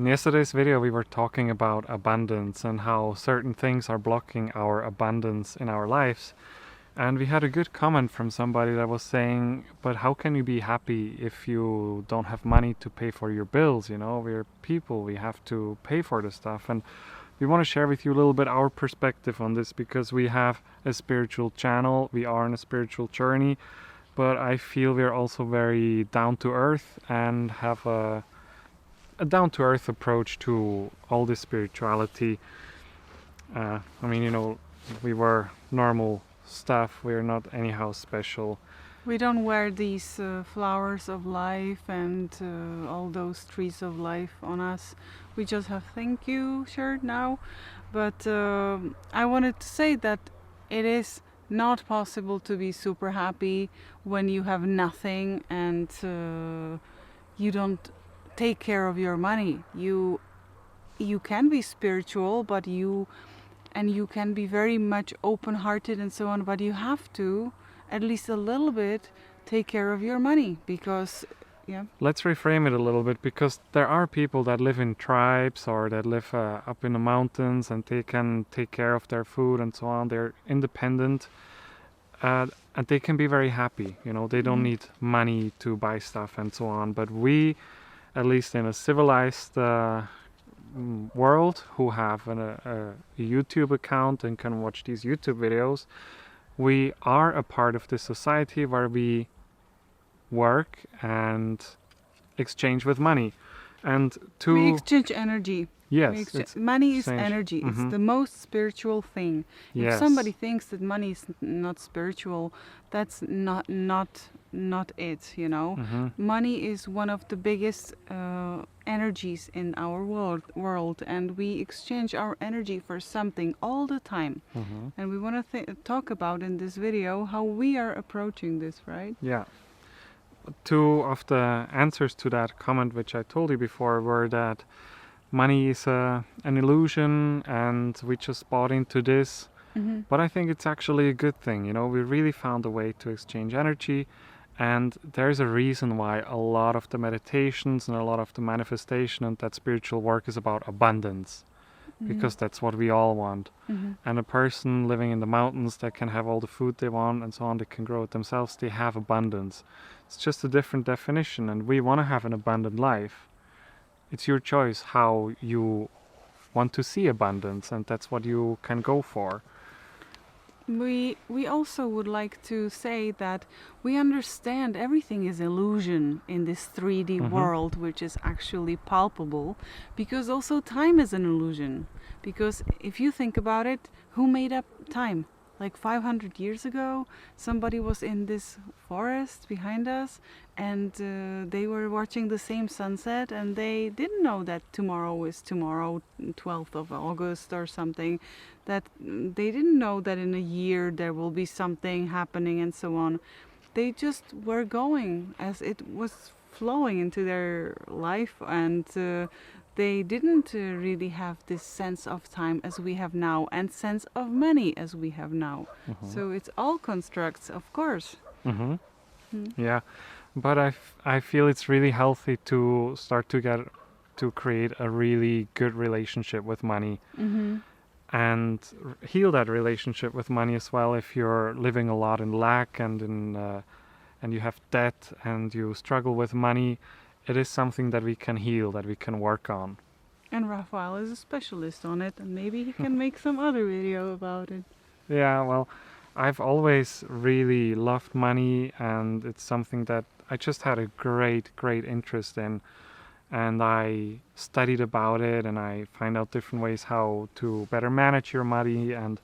In yesterday's video, we were talking about abundance and how certain things are blocking our abundance in our lives. And we had a good comment from somebody that was saying, but how can you be happy if you don't have money to pay for your bills? You know, we're people, we have to pay for the stuff. And we want to share with you a little bit our perspective on this because we have a spiritual channel, we are on a spiritual journey, but I feel we're also very down to earth and have a down-to-earth approach to all this spirituality. We were normal stuff. We're not anyhow special. We don't wear these flowers of life and all those trees of life on us. We just have thank you shirt now. But I wanted to say that it is not possible to be super happy when you have nothing and you don't take care of your money. You can be spiritual, but you can be very much open-hearted and so on, but you have to at least a little bit take care of your money because Let's reframe it a little bit, because there are people that live in tribes or that live up in the mountains and they can take care of their food and so on. They're independent and they can be very happy. You know, they don't need money to buy stuff and so on. But we, at least in a civilized world, who have a YouTube account and can watch these YouTube videos, we are a part of this society where we work and exchange with money. And we exchange energy. Yes, money is energy. It's the most spiritual thing. Yes. If somebody thinks that money is not spiritual, that's not it, you know. Money is one of the biggest energies in our world, and we exchange our energy for something all the time. And we want to talk about in this video how we are approaching this, right? Yeah. Two of the answers to that comment, which I told you before, were that money is an illusion and we just bought into this. But I think it's actually a good thing. You know, we really found a way to exchange energy, and there's a reason why a lot of the meditations and a lot of the manifestation and that spiritual work is about abundance, because that's what we all want. And a person living in the mountains that can have all the food they want and so on, they can grow it themselves, they have abundance. It's just a different definition, and we want to have an abundant life. It's your choice how you want to see abundance, and that's what you can go for. We also would like to say that we understand everything is illusion in this 3D world, which is actually palpable, because also time is an illusion. Because if you think about it, who made up time? Like 500 years ago, somebody was in this forest behind us, and they were watching the same sunset, and they didn't know that tomorrow is tomorrow, 12th of August or something. That they didn't know that in a year there will be something happening and so on. They just were going as it was flowing into their life, and they didn't really have this sense of time as we have now, and sense of money as we have now. So it's all constructs, of course. Yeah, but I feel it's really healthy to start to create a really good relationship with money. And heal that relationship with money as well. If you're living a lot in lack and and you have debt and you struggle with money, it is something that we can heal, that we can work on. And Raphael is a specialist on it, and maybe he can make some other video about it. Yeah, well, I've always really loved money, and it's something that I just had a great interest in. And I studied about it, and I find out different ways how to better manage your money. And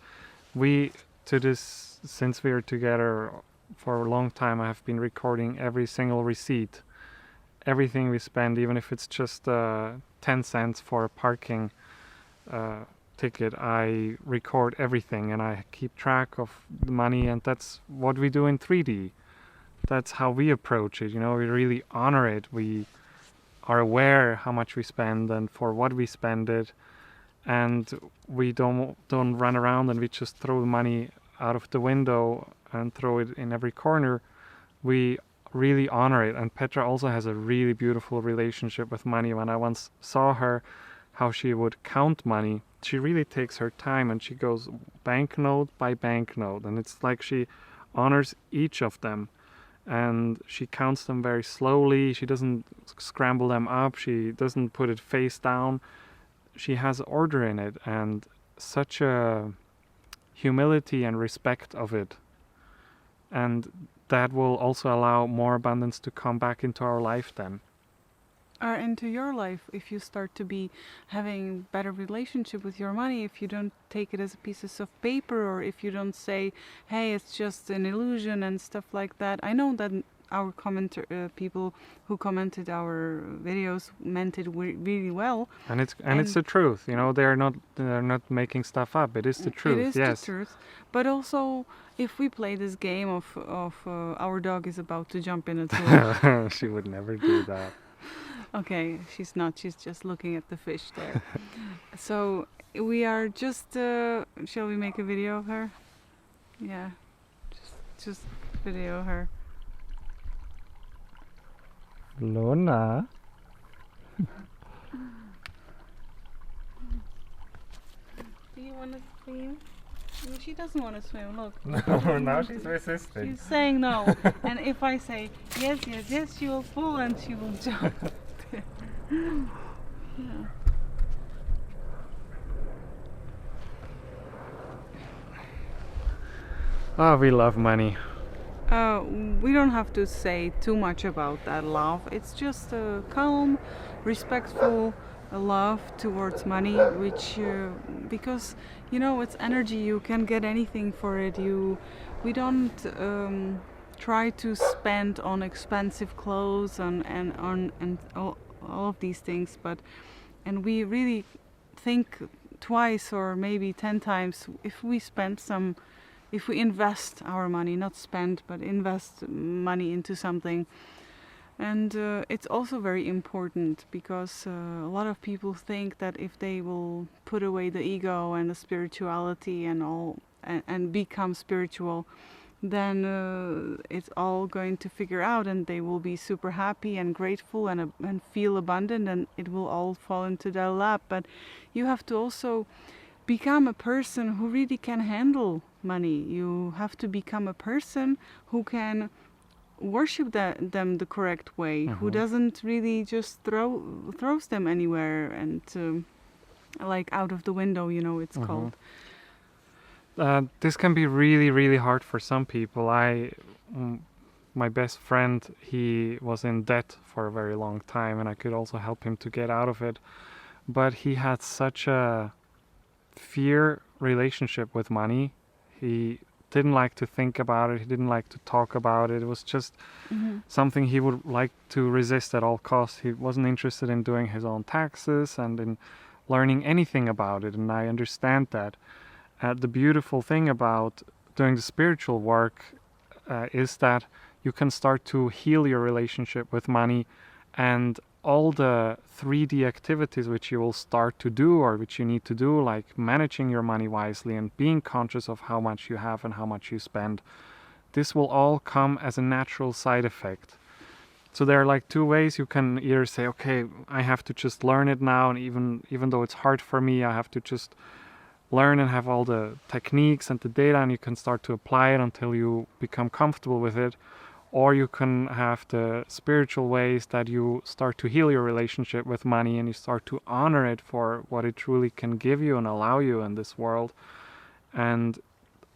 since we are together for a long time, I have been recording every single receipt, everything we spend, even if it's just 10 cents for a parking ticket. I record everything, and I keep track of the money, and that's what we do in 3D. That's how we approach it. You know, we really honor it. We are aware how much we spend and for what we spend it, and we don't run around and we just throw the money out of the window and throw it in every corner. We really honor it. And Petra also has a really beautiful relationship with money. When I once saw her, how she would count money, she really takes her time and she goes banknote by banknote, and it's like she honors each of them, and she counts them very slowly. She doesn't scramble them up, she doesn't put it face down. She has order in it, and such a humility and respect of it, and that will also allow more abundance to come back into our life then. Or into your life, if you start to be having better relationship with your money, if you don't take it as a piece of paper, or if you don't say, hey, it's just an illusion and stuff like that. I know that our people who commented our videos meant it really well, and it's the truth, you know. They're not making stuff up. It is the truth. It is yes. the truth. But also, if we play this game of our dog is about to jump in a pool. She would never do that. Okay, she's not. She's just looking at the fish there. So we are just. Shall we make a video of her? Yeah, just video her. Luna. Do you want to swim? No, she doesn't want to swim. Look. No, now she's resisting. She's saying no, and if I say yes, yes, yes, she will pull and she will jump. Yeah. Oh, we love money. We don't have to say too much about that love. It's just a calm, respectful love towards money, which because you know it's energy. You can get anything for it. We don't try to spend on expensive clothes and all of these things, and we really think twice or maybe 10 times if we invest our money, not spend, but invest money into something. And it's also very important because a lot of people think that if they will put away the ego and the spirituality and all and become spiritual, then it's all going to figure out, and they will be super happy and grateful and feel abundant, and it will all fall into their lap. But you have to also become a person who really can handle money. You have to become a person who can worship them the correct way, who doesn't really just throws them anywhere and like out of the window, you know, it's called. This can be really, really hard for some people. My best friend, he was in debt for a very long time, and I could also help him to get out of it. But he had such a fear relationship with money. He didn't like to think about it. He didn't like to talk about it. It was just something he would like to resist at all costs. He wasn't interested in doing his own taxes and in learning anything about it, and I understand that. The beautiful thing about doing the spiritual work is that you can start to heal your relationship with money, and all the 3D activities which you will start to do or which you need to do, like managing your money wisely and being conscious of how much you have and how much you spend, this will all come as a natural side effect. So there are like two ways. You can either say, okay, I have to just learn it now, and even though it's hard for me, I have to just learn and have all the techniques and the data, and you can start to apply it until you become comfortable with it. Or you can have the spiritual ways that you start to heal your relationship with money, and you start to honor it for what it truly can give you and allow you in this world. And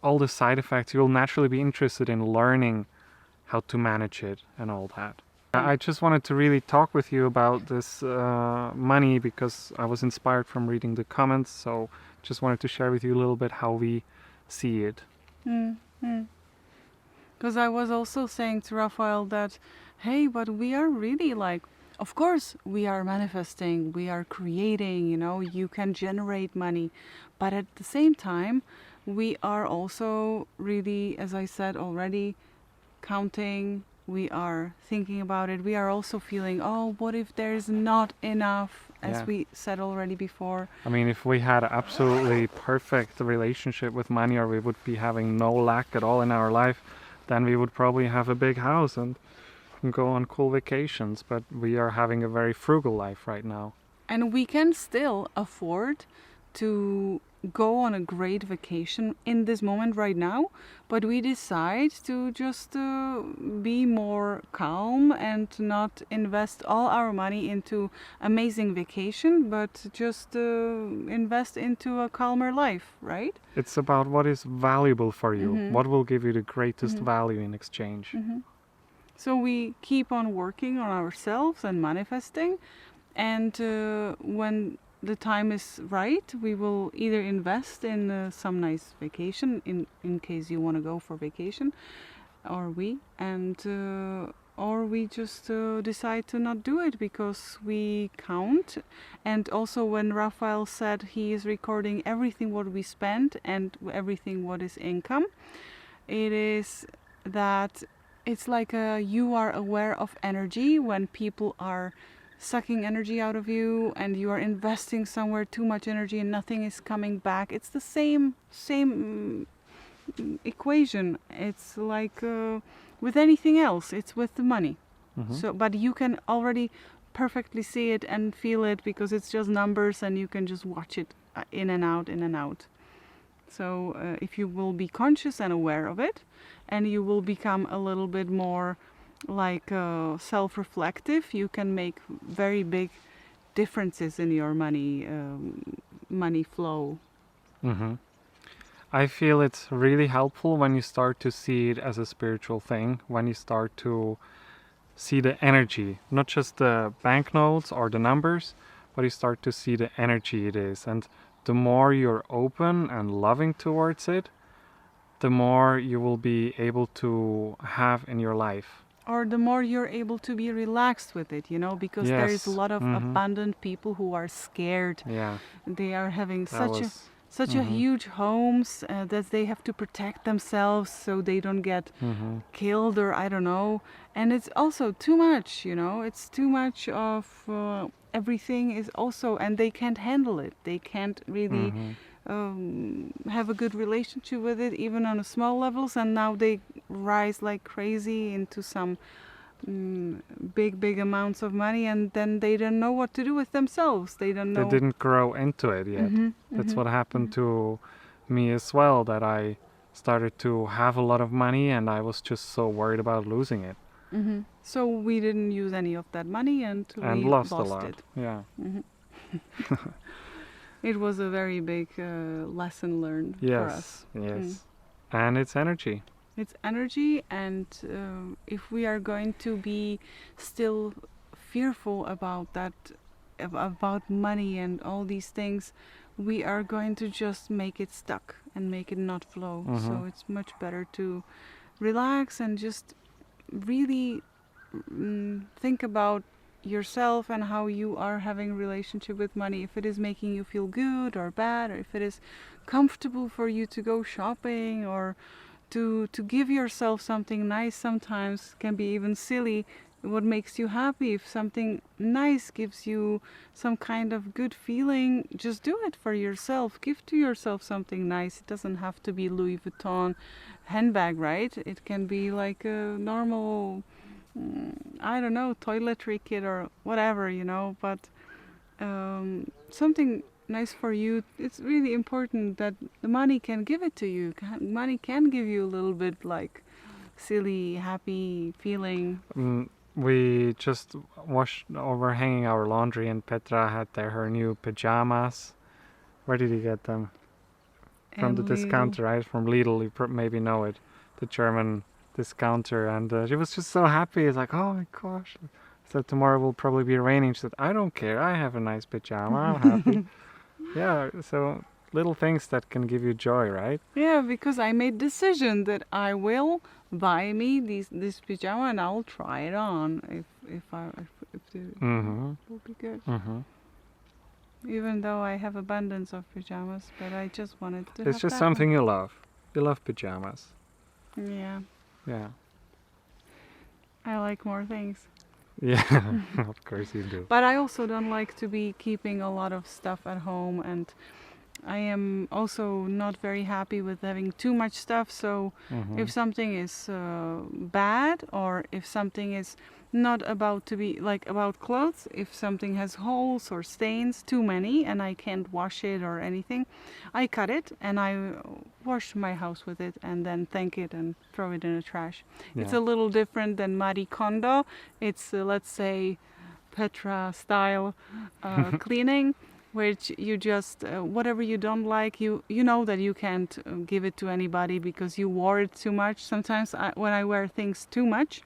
all the side effects, you'll naturally be interested in learning how to manage it and all that. I just wanted to really talk with you about this money because I was inspired from reading the comments, so just wanted to share with you a little bit how we see it. Because I was also saying to Raphael that, hey, but we are really like, of course we are manifesting, we are creating, you know, you can generate money. But at the same time, we are also really, as I said already, counting, we are thinking about it. We are also feeling, oh, what if there's not enough, as we said already before. I mean, if we had an absolutely perfect relationship with money, or we would be having no lack at all in our life, then we would probably have a big house and can go on cool vacations, but we are having a very frugal life right now. And we can still afford to go on a great vacation in this moment right now, but we decide to just be more calm and not invest all our money into amazing vacation, but just invest into a calmer life, right? It's about what is valuable for you, what will give you the greatest value in exchange. So we keep on working on ourselves and manifesting, and when the time is right, we will either invest in some nice vacation in case you want to go for vacation, or we just decide to not do it because we count. And also, when Raphael said he is recording everything what we spend and everything what is income, it is that it's like you are aware of energy when people are sucking energy out of you and you are investing somewhere too much energy and nothing is coming back. It's the same equation. It's like with anything else, it's with the money. So, but you can already perfectly see it and feel it because it's just numbers and you can just watch it in and out. So if you will be conscious and aware of it, and you will become a little bit more like self-reflective, you can make very big differences in your money flow. I feel it's really helpful when you start to see it as a spiritual thing, when you start to see the energy, not just the banknotes or the numbers, but you start to see the energy it is. And the more you're open and loving towards it, the more you will be able to have in your life. Or the more you're able to be relaxed with it, because there is a lot of abundant people who are scared. Yeah. They are having such a huge homes that they have to protect themselves so they don't get killed, or I don't know. And it's also too much, it's too much of everything is also, and they can't handle it. They can't really have a good relationship with it, even on a small levels, and now they rise like crazy into some big amounts of money, and then they don't know what to do with themselves. They don't know. They didn't grow into it yet. That's what happened to me as well, that I started to have a lot of money and I was just so worried about losing it. So we didn't use any of that money and we lost a lost lot. it. Yeah. It was a very big lesson learned for us. Yes. And it's energy. It's energy, and if we are going to be still fearful about that, about money and all these things, we are going to just make it stuck and make it not flow. So it's much better to relax and just really think about yourself and how you are having a relationship with money. If it is making you feel good or bad, or if it is comfortable for you to go shopping, or to give yourself something nice. Sometimes can be even silly. What makes you happy? If something nice gives you some kind of good feeling, just do it for yourself. Give to yourself something nice. It doesn't have to be Louis Vuitton handbag, right? It can be like a normal, I don't know, toiletry kit or whatever, but something nice for you. It's really important that the money can give it to you. Money can give you a little bit like silly, happy feeling. We just were hanging our laundry, and Petra had her new pajamas. Where did you get them? From the discounter, right? From Lidl. You maybe know it, the German discounter. And she was just so happy. It's like, oh my gosh. So tomorrow will probably be raining. She said, I don't care. I have a nice pajama. I'm happy. Yeah, so little things that can give you joy, right? Yeah, because I made decision that I will buy me this pajama and I'll try it on if it will be good. Even though I have abundance of pajamas, but I just wanted to. It's just something you love. You love pajamas. Yeah. Yeah. I like more things. Yeah, of course you do. But I also don't like to be keeping a lot of stuff at home, and I am also not very happy with having too much stuff. So if something is bad, or if something is not about to be like about clothes, if something has holes or stains, too many, and I can't wash it or anything, I cut it and I wash my house with it and then thank it and throw it in the trash. It's a little different than Marie Kondo. It's let's say Petra style cleaning, which you just whatever you don't like, you know that you can't give it to anybody because you wore it too much. Sometimes when I wear things too much,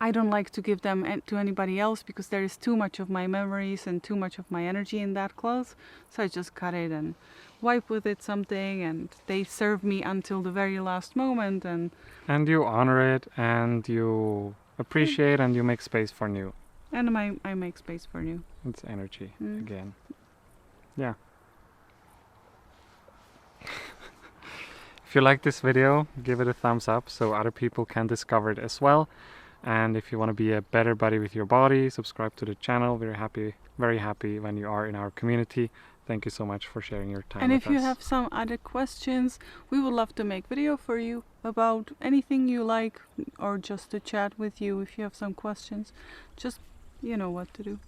I don't like to give them to anybody else because there is too much of my memories and too much of my energy in that clothes. So I just cut it and wipe with it something, and they serve me until the very last moment. And you honor it, and you appreciate, and you make space for new. And I make space for new. It's energy again. Yeah. If you like this video, give it a thumbs up so other people can discover it as well. And if you want to be a better buddy with your body, subscribe to the channel. We're very happy when you are in our community. Thank you so much for sharing your time with us. And if you have some other questions, we would love to make video for you about anything you like, or just to chat with you if you have some questions. Just, you know what to do.